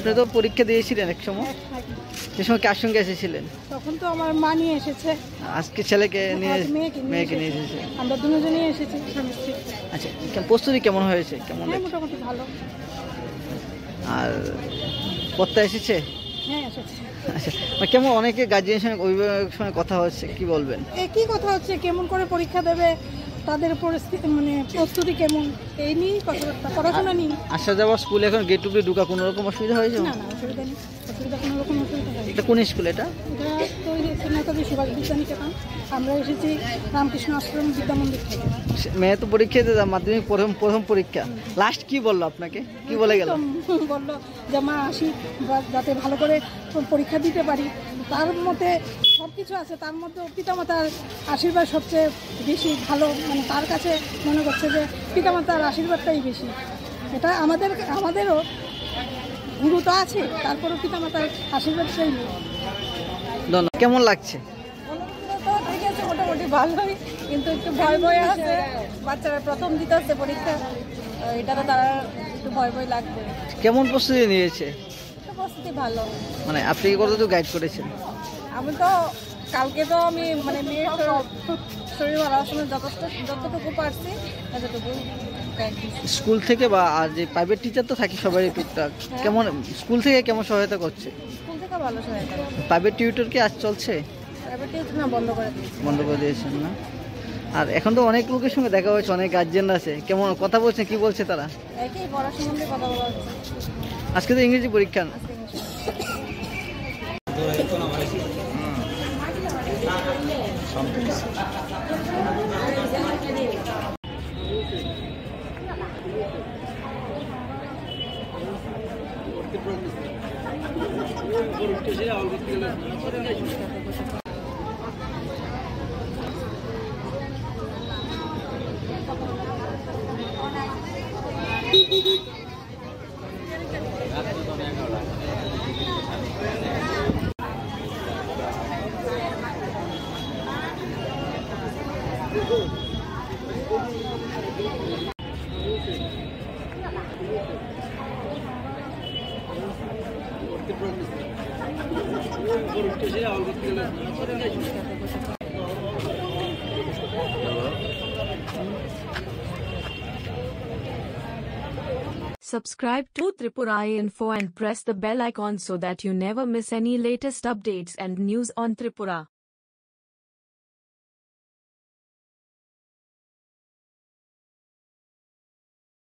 আপনি তো পরীক্ষা দিয়েছিলেন এক সময়, সে সময় কার সঙ্গে এসেছিলেন? তখন তো আমার মা নিয়ে এসেছে, আজকে ছেলেকে নিয়ে মেয়েকে নিয়ে এসেছে, আমরা দুজনেই এসেছি স্বামী স্ত্রী। আচ্ছা, প্রস্তুতি কেমন হয়েছে? কেমন? মোটামুটি ভালো। আর পড়তে এসেছে? হ্যাঁ এসেছে। আচ্ছা, কেমন অনেকে গার্জিয়ানের সঙ্গে অভিভাবকের সঙ্গে কথা হচ্ছে, কি বলবেন? একই কথা হচ্ছে, কেমন করে পরীক্ষা দেবে, তাদের পরিস্থিতি মানে প্রস্তুতি কেমন, এই নিয়েই কথাবার্তা, পড়াশোনা নিয়ে। আসা যাওয়া স্কুলে এখন গেট টু গেট ঢুকা কোনো রকম অসুবিধা হয়েছে? না না, অসুবিধা নেই, অসুবিধা কোনো রকম অসুবিধা নেই। এটা কোন স্কুল? এটা নেতাজি সুভাষ বিদ্যানিকেতন। আমরা এসেছি রামকৃষ্ণ আশ্রম বিদ্যা মন্দির থেকে। মেয়ে তো পরীক্ষা দিতে মাধ্যমিক প্রথম পরীক্ষা, লাস্ট কি বললো আপনাকে, কি বলে গেল? বললো যে মা আসি, যাতে ভালো করে পরীক্ষা দিতে পারি। তার মধ্যে সব কিছু আছে, তার মধ্যে পিতামাতার আশীর্বাদ সবচেয়ে বেশি ভালো, মানে তার কাছে মনে করছে যে পিতামাতার আশীর্বাদটাই বেশি। এটা আমাদেরও গুরু তো আছে, তারপরেও পিতামাতার আশীর্বাদটাই নেই। ধন্যবাদ। কেমন লাগছে? তো ঠিক আছে, মোটামুটি ভালোই, কিন্তু একটু ভয় ভয় আছে। বাচ্চারা প্রথম দিতে আসছে পরীক্ষা, এটা তো তারা একটু ভয় ভয় লাগবে। কেমন প্রস্তুতি নিয়েছে? প্রস্তুতি ভালো। মানে আপনি কতটুকু গাইড করেছেন? আমি তো কালকে তো আমি মানে মেয়ের শরীর ভালো আসলে যতটুকু পারছি ততটুকু। স্কুল থেকে বা আর যে প্রাইভেট টিচার তো থাকি সবাই টুকটাক, কেমন স্কুল থেকে কেমন সহায়তা করছে? স্কুল থেকে ভালো সহায়তা। প্রাইভেট টিউটর কি আজ চলছে? প্রাইভেট টিউটর না, বন্ধ করে দিয়েছেন না? আর এখন তো অনেক লোকের সঙ্গে দেখা হয়েছে, অনেক গার্জিয়ান আছে, কেমন কথা বলছে, কি বলছে তারা? একই পড়া সম্বন্ধে কথা বলা হচ্ছে। আজকে তো ইংরেজি পরীক্ষা। Subscribe to Tripura Info and press the bell icon so that you never miss any latest updates and news on Tripura.